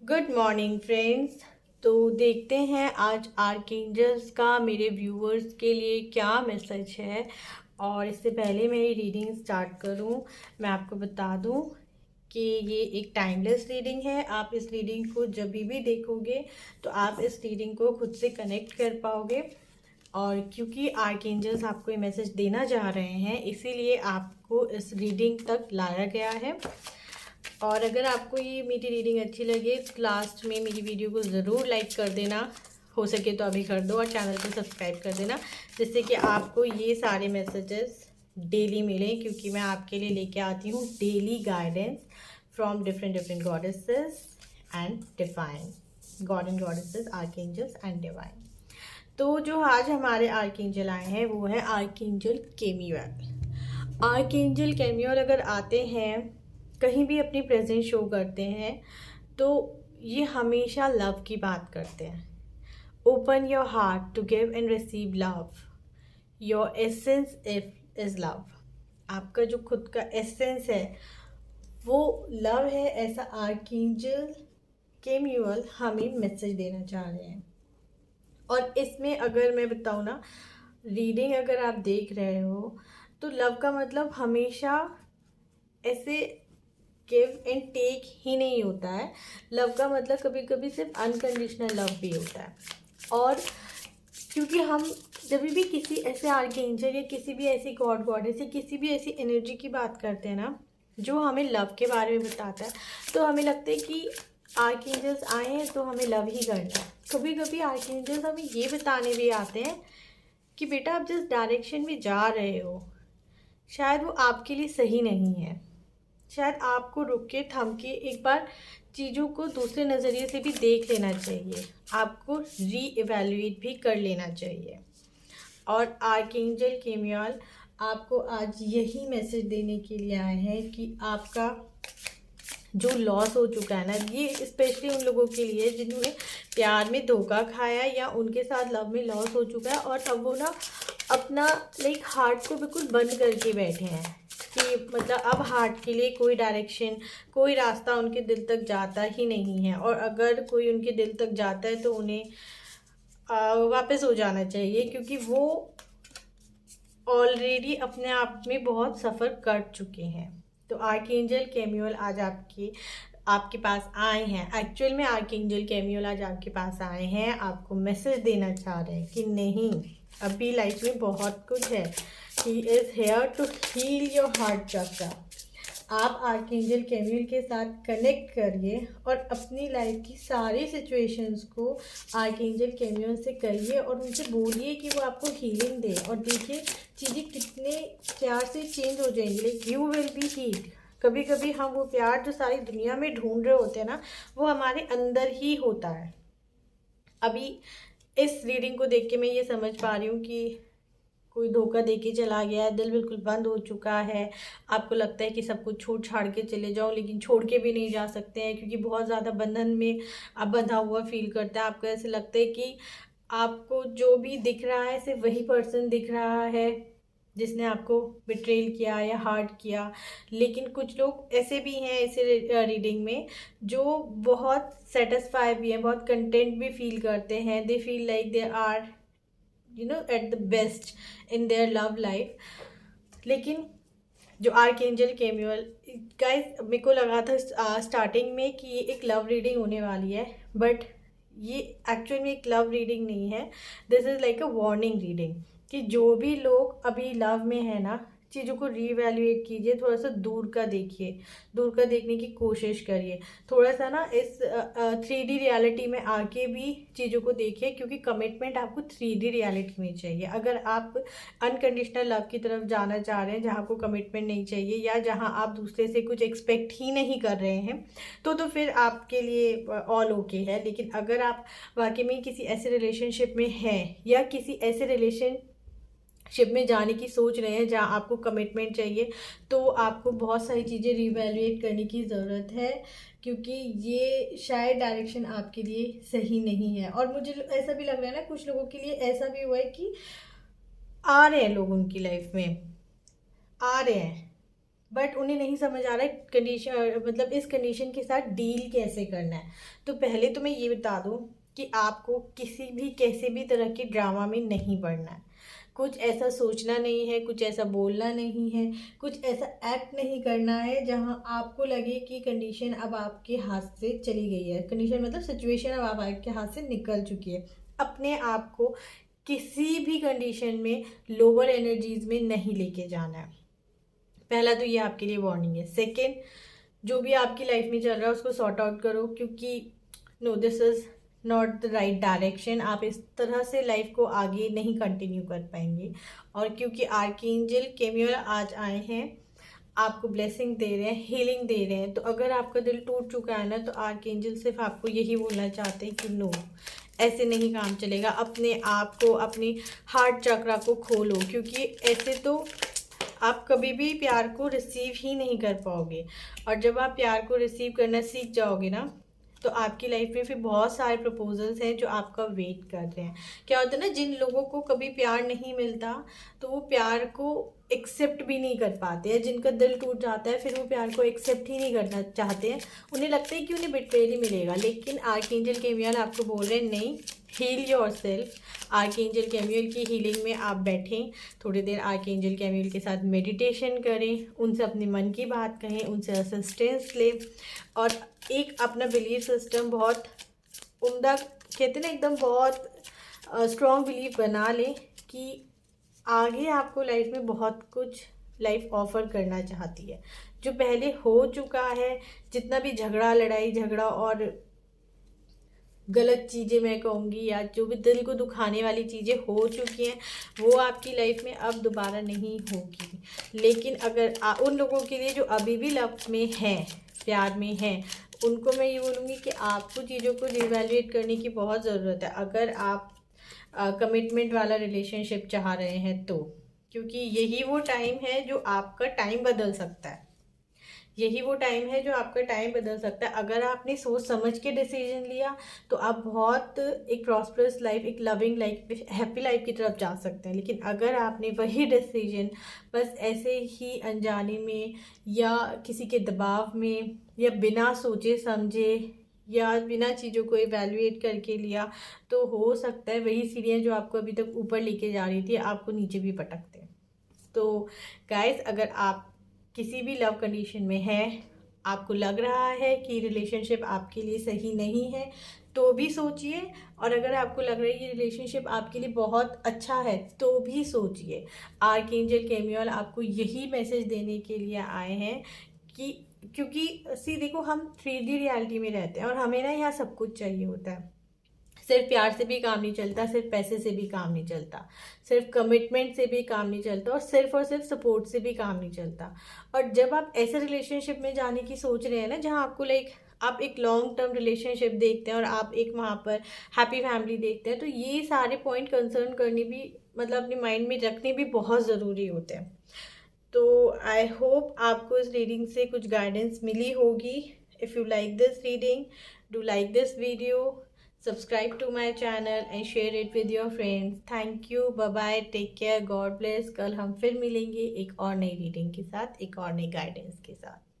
Good morning friends. तो देखते हैं आज आर्कएंजल्स का मेरे व्यूअर्स के लिए क्या मैसेज है। और इससे पहले मेरी रीडिंग स्टार्ट करूं, मैं आपको बता दूं कि ये एक टाइमलेस रीडिंग है। आप इस रीडिंग को जब भी देखोगे तो आप इस रीडिंग को खुद से कनेक्ट कर पाओगे। और क्योंकि आर्कएंजल्स आपको ये मैसेज देना चाह रहे हैं, इसीलिए आपको इस रीडिंग तक लाया गया है। और अगर आपको ये मेरी रीडिंग अच्छी लगे तो लास्ट में मेरी वीडियो को ज़रूर लाइक कर देना, हो सके तो अभी कर दो, और चैनल को सब्सक्राइब कर देना, जिससे कि आपको ये सारे मैसेजेस डेली मिलें। क्योंकि मैं आपके लिए लेके आती हूँ daily guidance from different goddesses and divine, God and goddesses, archangels and divine. तो जो आज हमारे आर्कएंजल आए हैं वो है आर्कएंजल केमियल। आर्कएंजल केमियल अगर आते हैं, कहीं भी अपनी प्रेजेंस शो करते हैं, तो ये हमेशा लव की बात करते हैं। Open your heart to give and receive love, your essence is love. आपका जो खुद का एसेंस है वो लव है, ऐसा आर्कएंजल केमियल हमें मैसेज देना चाह रहे हैं। और इसमें अगर मैं बताऊँ ना, रीडिंग अगर आप देख रहे हो तो लव का मतलब हमेशा ऐसे गिव एंड टेक ही नहीं होता है। लव का मतलब कभी कभी सिर्फ अनकंडीशनल लव भी होता है। और क्योंकि हम जब भी किसी ऐसे आर्कएंजल या किसी भी ऐसी गॉड गॉडेस या किसी भी ऐसी एनर्जी की बात करते हैं ना, जो हमें लव के बारे में बताता है, तो हमें लगता है कि आर्कएंजल्स आए हैं तो हमें लव ही करना है। कभी कभी आर्कएंजल्स हमें ये बताने भी आते हैं कि बेटा आप जिस डायरेक्शन में जा रहे हो शायद वो आपके लिए सही नहीं है। शायद आपको रुक के थम के एक बार चीज़ों को दूसरे नज़रिए से भी देख लेना चाहिए, आपको री इवेल्युएट भी कर लेना चाहिए। और आर्कएंजल केमियल आपको आज यही मैसेज देने के लिए आए हैं कि आपका जो लॉस हो चुका है ना, ये स्पेशली उन लोगों के लिए जिन्होंने प्यार में धोखा खाया या उनके साथ लव में लॉस हो चुका है, और अब वो ना अपना हार्ट को बिल्कुल बंद करके बैठे हैं कि मतलब अब हार्ट के लिए कोई डायरेक्शन, कोई रास्ता उनके दिल तक जाता ही नहीं है। और अगर कोई उनके दिल तक जाता है तो उन्हें वापस हो जाना चाहिए, क्योंकि वो ऑलरेडी अपने आप में बहुत सफ़र कर चुके हैं। तो आर्कएंजल केमियल आज आपके पास आए हैं। एक्चुअल में आर्कएंजल केमियल आज आपके पास आए हैं, आपको मैसेज देना चाह रहे हैं कि नहीं, अभी लाइफ में बहुत कुछ है। He is here to heal your heart chakra. आप आर्कएंजल केमियल के साथ कनेक्ट करिए और अपनी लाइफ की सारी सिचुएशंस को आर्कएंजल केमियल से करिए और उनसे बोलिए कि वो आपको हीलिंग दे। और देखिए चीज़ें कितने प्यार से चेंज हो जाएंगी, like you will be healed. कभी कभी हम वो प्यार जो सारी दुनिया में ढूंढ रहे होते हैं ना, वो हमारे अंदर ही होता है। अभी इस रीडिंग को देख के मैं ये समझ पा रही हूँ कि कोई धोखा दे के चला गया है, दिल बिल्कुल बंद हो चुका है। आपको लगता है कि सब कुछ छोड़ छाड़ के चले जाओ, लेकिन छोड़ के भी नहीं जा सकते हैं, क्योंकि बहुत ज़्यादा बंधन में आप बंधा हुआ फील करता है। आपको ऐसे लगता है कि आपको जो भी दिख रहा है सिर्फ वही पर्सन दिख रहा है जिसने आपको बिट्रेल किया या हार्ट किया। लेकिन कुछ लोग ऐसे भी हैं ऐसे रीडिंग में जो बहुत सेटिस्फाई भी हैं, बहुत कंटेंट भी फील करते हैं। They feel like they are at the best in their love life। लेकिन जो आर्कएंजल केमियल, गाइस मेरे को लगा था स्टार्टिंग में कि ये एक लव रीडिंग होने वाली है, बट ये एक्चुअल में एक लव रीडिंग नहीं है। This is like a warning reading कि जो भी लोग अभी लव में है ना, चीज़ों को रीवैल्यूएट कीजिए, थोड़ा सा दूर का देखिए, दूर का देखने की कोशिश करिए, थोड़ा सा ना इस 3D रियलिटी में आके भी चीज़ों को देखिए, क्योंकि कमिटमेंट आपको 3D रियलिटी में चाहिए। अगर आप अनकंडीशनल लव की तरफ जाना चाह रहे हैं जहाँ आपको कमिटमेंट नहीं चाहिए या जहाँ आप दूसरे से कुछ एक्सपेक्ट ही नहीं कर रहे हैं, तो फिर आपके लिए ऑल ओके है। लेकिन अगर आप वाकई में किसी ऐसे रिलेशनशिप में हैं या किसी ऐसे रिलेशनशिप में जाने की सोच रहे हैं जहाँ आपको कमिटमेंट चाहिए, तो आपको बहुत सारी चीज़ें रिवैल्यूएट करने की ज़रूरत है, क्योंकि ये शायद डायरेक्शन आपके लिए सही नहीं है। और मुझे ऐसा भी लग रहा है ना, कुछ लोगों के लिए ऐसा भी हुआ है कि आ रहे हैं लोग उनकी लाइफ में, आ रहे हैं बट उन्हें नहीं समझ आ रहा है कंडीशन, मतलब इस कंडीशन के साथ डील कैसे करना है। तो पहले तो मैं ये बता दूँ कि आपको किसी भी कैसे भी तरह के ड्रामा में नहीं पड़ना है। कुछ ऐसा सोचना नहीं है, कुछ ऐसा बोलना नहीं है, कुछ ऐसा एक्ट नहीं करना है जहां आपको लगे कि कंडीशन अब आपके हाथ से चली गई है। कंडीशन मतलब सिचुएशन अब आपके हाथ से निकल चुकी है। अपने आप को किसी भी कंडीशन में लोअर एनर्जीज में नहीं लेके जाना है। पहला तो ये आपके लिए वार्निंग है। सेकेंड, जो भी आपकी लाइफ में चल रहा है उसको सॉर्ट आउट करो, क्योंकि no, this is not the right direction. आप इस तरह से लाइफ को आगे नहीं कंटिन्यू कर पाएंगे। और क्योंकि आर्कएंजल कैमियल आज आए हैं, आपको ब्लेसिंग दे रहे हैं, हीलिंग दे रहे हैं, तो अगर आपका दिल टूट चुका है ना, तो आर्कएंजल सिर्फ आपको यही बोलना चाहते हैं कि नो, ऐसे नहीं काम चलेगा। अपने आप को, अपनी हार्ट चक्रा को खोलो, क्योंकि ऐसे तो आप कभी भी प्यार को रिसीव ही नहीं कर पाओगे। और जब आप प्यार को रिसीव करना सीख जाओगे ना, तो आपकी लाइफ में फिर बहुत सारे प्रपोजल्स हैं जो आपका वेट कर रहे हैं। क्या होता है ना, जिन लोगों को कभी प्यार नहीं मिलता तो वो प्यार को एक्सेप्ट भी नहीं कर पाते हैं। जिनका दिल टूट जाता है फिर वो प्यार को एक्सेप्ट ही नहीं करना चाहते हैं। उन्हें लगता है कि उन्हें बिट्रेयल ही मिलेगा। लेकिन आर्कएंजल कैमियल आपको बोल रहे हैं नहीं, हील योरसेल्फ। आर्कएंजल कैमियल की हीलिंग में आप बैठें, थोड़ी देर आर्कएंजल कैमियल के साथ मेडिटेशन करें, उनसे अपने मन की बात कहें, उनसे असिस्टेंस लें, और एक अपना बिलीफ सिस्टम बहुत उम्दा, कहते ना एकदम बहुत स्ट्रॉन्ग बिलीफ बना लें कि आगे आपको लाइफ में बहुत कुछ लाइफ ऑफर करना चाहती है। जो पहले हो चुका है, जितना भी झगड़ा, लड़ाई झगड़ा और गलत चीज़ें मैं कहूँगी, या जो भी दिल को दुखाने वाली चीज़ें हो चुकी हैं, वो आपकी लाइफ में अब दोबारा नहीं होगी। लेकिन अगर उन लोगों के लिए जो अभी भी लव में हैं, प्यार में हैं, उनको मैं ये बोलूँगी कि आपको चीज़ों को रिवैल्यूएट करने की बहुत ज़रूरत है। अगर आप कमिटमेंट वाला रिलेशनशिप चाह रहे हैं तो, क्योंकि यही वो टाइम है जो आपका टाइम बदल सकता है। यही वो टाइम है जो आपका टाइम बदल सकता है। अगर आपने सोच समझ के डिसीजन लिया तो आप बहुत एक प्रॉस्परस लाइफ, एक लविंग लाइफ, हैप्पी लाइफ की तरफ जा सकते हैं। लेकिन अगर आपने वही डिसीजन बस ऐसे ही अनजाने में या किसी के दबाव में या बिना सोचे समझे या बिना चीज़ों को इवैल्यूएट करके लिया, तो हो सकता है वही सीढ़ियाँ जो आपको अभी तक ऊपर लेके जा रही थी आपको नीचे भी पटकते हैं। तो गाइस, अगर आप किसी भी लव कंडीशन में है, आपको लग रहा है कि रिलेशनशिप आपके लिए सही नहीं है, तो भी सोचिए। और अगर आपको लग रहा है कि रिलेशनशिप आपके लिए बहुत अच्छा है, तो भी सोचिए। आर्कएंजल कैमियल आपको यही मैसेज देने के लिए आए हैं कि, क्योंकि देखो, हम 3D रियलिटी में रहते हैं और हमें ना यहाँ सब कुछ चाहिए होता है। सिर्फ प्यार से भी काम नहीं चलता, सिर्फ पैसे से भी काम नहीं चलता, सिर्फ कमिटमेंट से भी काम नहीं चलता, और सिर्फ सपोर्ट से भी काम नहीं चलता। और जब आप ऐसे रिलेशनशिप में जाने की सोच रहे हैं ना, जहाँ आपको आप एक लॉन्ग टर्म रिलेशनशिप देखते हैं और आप एक वहाँ पर हैप्पी फैमिली देखते हैं, तो ये सारे पॉइंट कंसर्न करने भी, मतलब अपने माइंड में रखने भी बहुत ज़रूरी होते हैं। तो आई होप आपको इस रीडिंग से कुछ गाइडेंस मिली होगी। If you like this reading, do like this video, subscribe to my channel and share it with your friends. Thank you, bye bye, take care, God bless। कल हम फिर मिलेंगे एक और नई रीडिंग के साथ, एक और नई गाइडेंस के साथ।